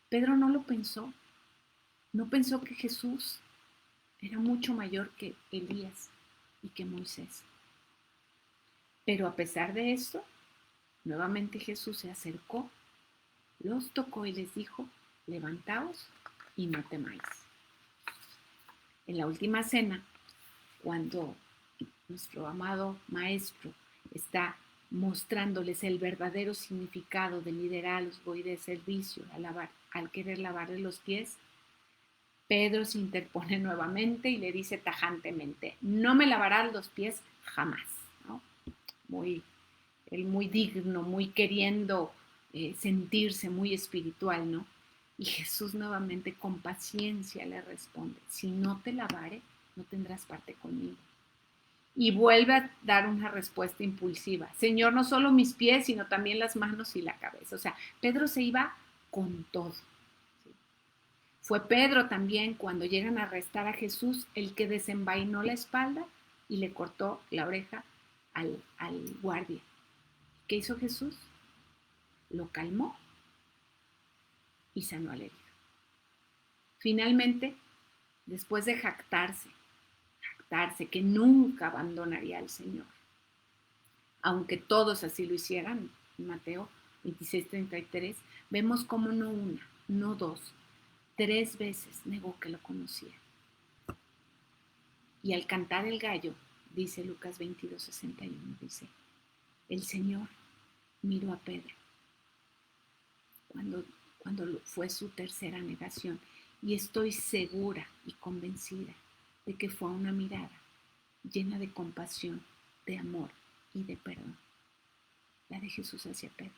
Pedro no lo pensó, no pensó que Jesús era mucho mayor que Elías y que Moisés. Pero a pesar de esto, nuevamente Jesús se acercó, los tocó y les dijo, levantaos y no temáis. En la última cena, cuando nuestro amado Maestro está mostrándoles el verdadero significado de liderazgo y de servicio al querer lavarle los pies, Pedro se interpone nuevamente y le dice tajantemente, no me lavarás los pies jamás, ¿no? Él muy digno, muy queriendo sentirse muy espiritual, ¿no? Y Jesús nuevamente con paciencia le responde, si no te lavare, no tendrás parte conmigo. Y vuelve a dar una respuesta impulsiva. Señor, no solo mis pies, sino también las manos y la cabeza. O sea, Pedro se iba con todo. ¿Sí? Fue Pedro también, cuando llegan a arrestar a Jesús, el que desenvainó la espalda y le cortó la oreja al guardia. ¿Qué hizo Jesús? Lo calmó y sanó al herido. Finalmente, después de jactarse que nunca abandonaría al Señor, aunque todos así lo hicieran, en Mateo 26:33, vemos cómo no una, no dos, 3 veces negó que lo conocía. Y al cantar el gallo, dice Lucas 22:61, dice, el Señor miró a Pedro cuando fue su tercera negación y estoy segura y convencida de que fue una mirada llena de compasión, de amor y de perdón, la de Jesús hacia Pedro,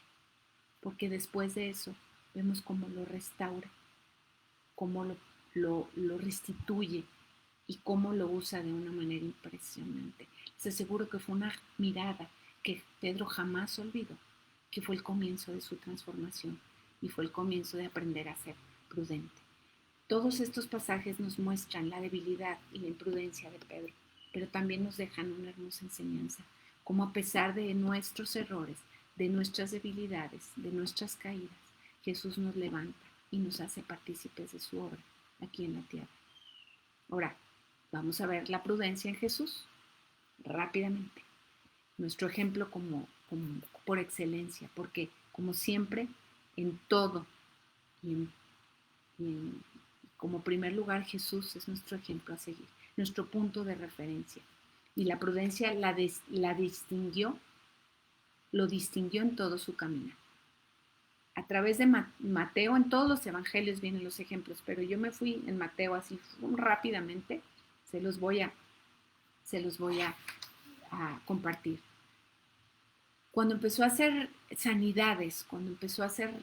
porque después de eso vemos cómo lo restaura, cómo lo restituye y cómo lo usa de una manera impresionante. Les aseguro que fue una mirada que Pedro jamás olvidó, que fue el comienzo de su transformación y fue el comienzo de aprender a ser prudente. Todos estos pasajes nos muestran la debilidad y la imprudencia de Pedro, pero también nos dejan una hermosa enseñanza, como a pesar de nuestros errores, de nuestras debilidades, de nuestras caídas, Jesús nos levanta y nos hace partícipes de su obra aquí en la tierra. Ahora, vamos a ver la prudencia en Jesús rápidamente. Nuestro ejemplo por excelencia, porque como siempre, en todo y como primer lugar Jesús es nuestro ejemplo a seguir, nuestro punto de referencia. Y la prudencia lo distinguió en todo su camino. A través de Mateo, en todos los evangelios vienen los ejemplos, pero yo me fui en Mateo así rápidamente, se los voy a compartir. Cuando empezó a hacer sanidades, cuando empezó a hacer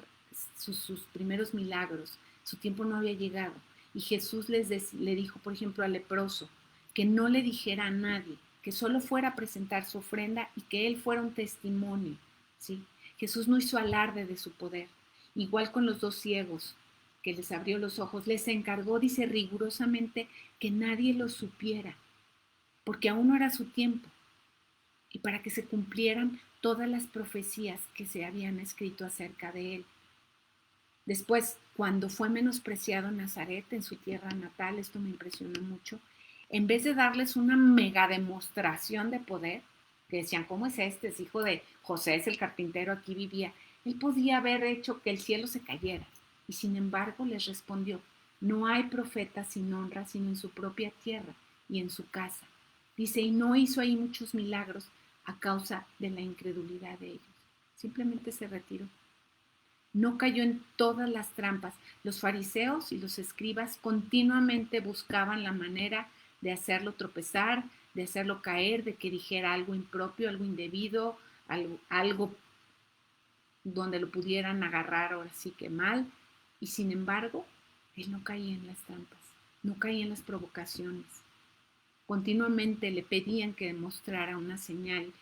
sus primeros milagros, su tiempo no había llegado. Y Jesús le dijo, por ejemplo, al leproso, que no le dijera a nadie, que solo fuera a presentar su ofrenda y que él fuera un testimonio, ¿sí? Jesús no hizo alarde de su poder. Igual con los 2 ciegos, que les abrió los ojos, les encargó, dice rigurosamente, que nadie lo supiera, porque aún no era su tiempo y para que se cumplieran todas las profecías que se habían escrito acerca de él. Después, cuando fue menospreciado en Nazaret, en su tierra natal, esto me impresionó mucho, en vez de darles una mega demostración de poder, que decían, ¿cómo es este? Es hijo de José, es el carpintero, aquí vivía. Él podía haber hecho que el cielo se cayera. Y sin embargo les respondió, no hay profeta sin honra, sino en su propia tierra y en su casa. Dice, y no hizo ahí muchos milagros a causa de la incredulidad de ellos. Simplemente se retiró. No cayó en todas las trampas. Los fariseos y los escribas continuamente buscaban la manera de hacerlo tropezar, de hacerlo caer, de que dijera algo impropio, algo indebido, algo donde lo pudieran agarrar ahora sí que mal. Y sin embargo, él no caía en las trampas, no caía en las provocaciones. Continuamente le pedían que demostrara una señal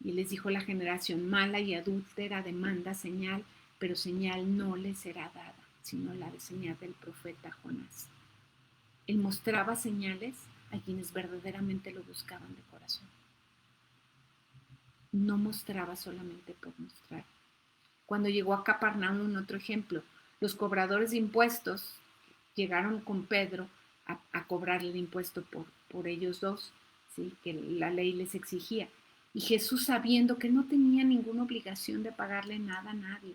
y les dijo: la generación mala y adúltera demanda señal, pero señal no le será dada, sino la de señal del profeta Jonás. Él mostraba señales a quienes verdaderamente lo buscaban de corazón. No mostraba solamente por mostrar. Cuando llegó a Capernaum, otro ejemplo, los cobradores de impuestos llegaron con Pedro a cobrarle el impuesto por ellos dos, ¿sí? Que la ley les exigía. Y Jesús, sabiendo que no tenía ninguna obligación de pagarle nada a nadie,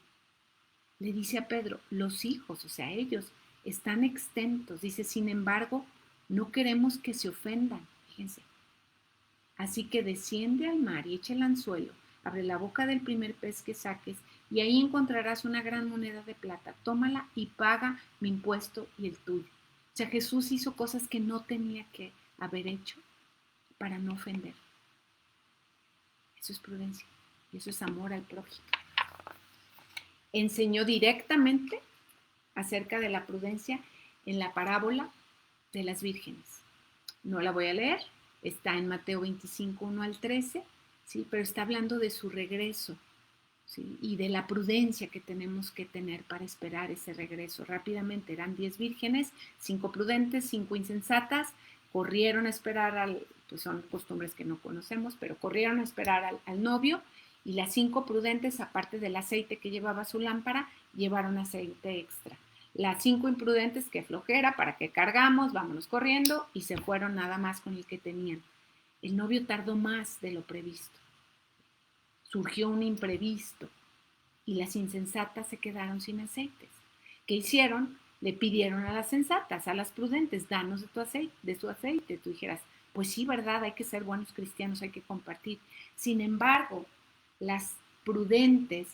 le dice a Pedro: los hijos, o sea, ellos, están exentos. Dice: sin embargo, no queremos que se ofendan. Fíjense. Así que desciende al mar y echa el anzuelo, abre la boca del primer pez que saques, y ahí encontrarás una gran moneda de plata. Tómala y paga mi impuesto y el tuyo. O sea, Jesús hizo cosas que no tenía que haber hecho para no ofender. Eso es prudencia y eso es amor al prójimo. Enseñó directamente acerca de la prudencia en la parábola de las vírgenes. No la voy a leer, está en Mateo 25, 1 al 13, ¿sí? Pero está hablando de su regreso, ¿sí? Y de la prudencia que tenemos que tener para esperar ese regreso. Rápidamente, eran 10 vírgenes, 5 prudentes, 5 insensatas, corrieron a esperar pues son costumbres que no conocemos, pero corrieron a esperar al novio, y las 5 prudentes, aparte del aceite que llevaba su lámpara, llevaron aceite extra. Las 5 imprudentes, que flojera, para qué cargamos, vámonos corriendo, y se fueron nada más con el que tenían. El novio tardó más de lo previsto. Surgió un imprevisto y las insensatas se quedaron sin aceites. ¿Qué hicieron? Le pidieron a las sensatas, a las prudentes: danos de tu aceite, de su aceite. Tú dijeras: pues sí, verdad, hay que ser buenos cristianos, hay que compartir. Sin embargo, las prudentes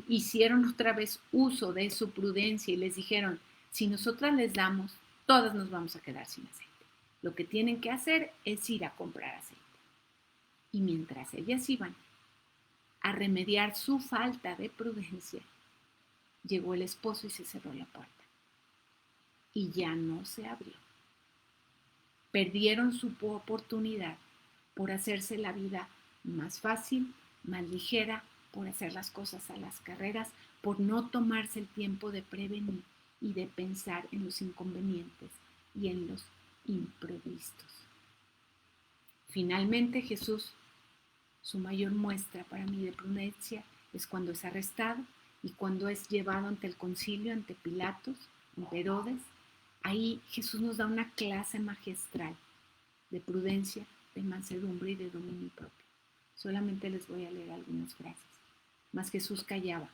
hicieron otra vez uso de su prudencia y les dijeron: si nosotras les damos, todas nos vamos a quedar sin aceite. Lo que tienen que hacer es ir a comprar aceite. Y mientras ellas iban a remediar su falta de prudencia, llegó el esposo y se cerró la puerta. Y ya no se abrió. Perdieron su oportunidad por hacerse la vida más fácil, más ligera, por hacer las cosas a las carreras, por no tomarse el tiempo de prevenir y de pensar en los inconvenientes y en los imprevistos. Finalmente, Jesús, su mayor muestra para mí de prudencia es cuando es arrestado y cuando es llevado ante el concilio, ante Pilatos, ante Herodes. Ahí Jesús nos da una clase magistral de prudencia, de mansedumbre y de dominio propio. Solamente les voy a leer algunas frases. Mas Jesús callaba.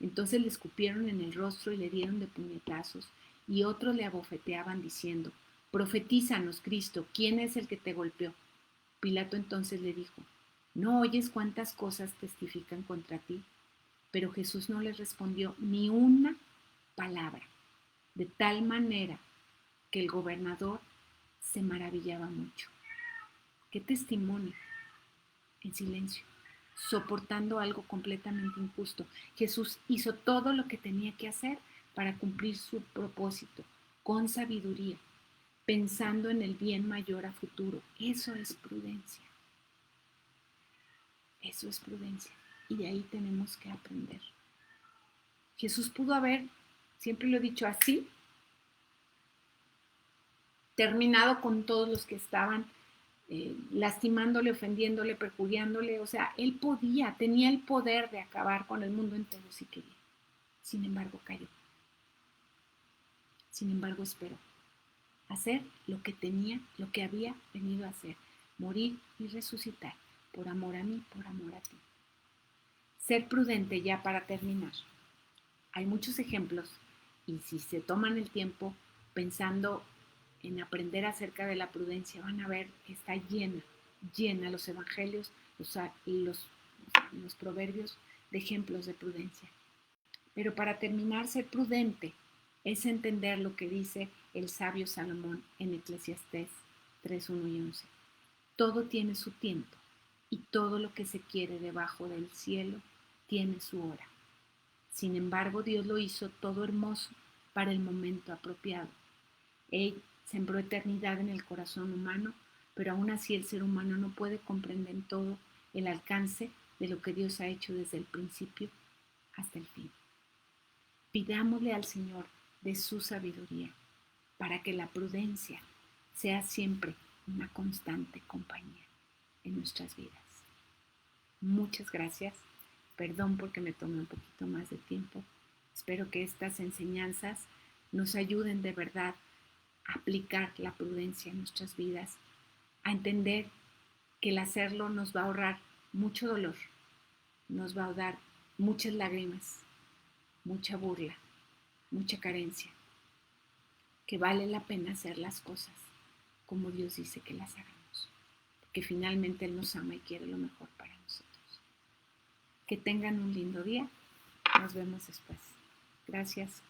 Entonces le escupieron en el rostro y le dieron de puñetazos, y otros le abofeteaban diciendo: profetízanos, Cristo, ¿quién es el que te golpeó? Pilato entonces le dijo: ¿no oyes cuántas cosas testifican contra ti? Pero Jesús no les respondió ni una palabra, de tal manera que el gobernador se maravillaba mucho. ¿Qué testimonio? En silencio, soportando algo completamente injusto. Jesús hizo todo lo que tenía que hacer para cumplir su propósito, con sabiduría, pensando en el bien mayor a futuro. Eso es prudencia. Eso es prudencia. Y de ahí tenemos que aprender. Jesús pudo haber, siempre lo he dicho así, terminado con todos los que estaban lastimándole, ofendiéndole, perjuriándole. O sea, él tenía el poder de acabar con el mundo entero si quería. Sin embargo, cayó. Sin embargo, esperó. Hacer lo que tenía, lo que había venido a hacer. Morir y resucitar. Por amor a mí, por amor a ti. Ser prudente, ya para terminar. Hay muchos ejemplos y si se toman el tiempo pensando en aprender acerca de la prudencia, van a ver que está llena los evangelios, los proverbios de ejemplos de prudencia. Pero para terminar, ser prudente es entender lo que dice el sabio Salomón en Eclesiastés 3, 1 y 11. Todo tiene su tiempo y todo lo que se quiere debajo del cielo tiene su hora. Sin embargo, Dios lo hizo todo hermoso para el momento apropiado. Él sembró eternidad en el corazón humano, pero aún así el ser humano no puede comprender todo el alcance de lo que Dios ha hecho desde el principio hasta el fin. Pidámosle al Señor de su sabiduría para que la prudencia sea siempre una constante compañía en nuestras vidas. Muchas gracias. Perdón porque me tomé un poquito más de tiempo. Espero que estas enseñanzas nos ayuden de verdad a aplicar la prudencia en nuestras vidas, a entender que el hacerlo nos va a ahorrar mucho dolor, nos va a dar muchas lágrimas, mucha burla, mucha carencia, que vale la pena hacer las cosas como Dios dice que las hagamos, porque finalmente Él nos ama y quiere lo mejor para nosotros. Que tengan un lindo día. Nos vemos después. Gracias.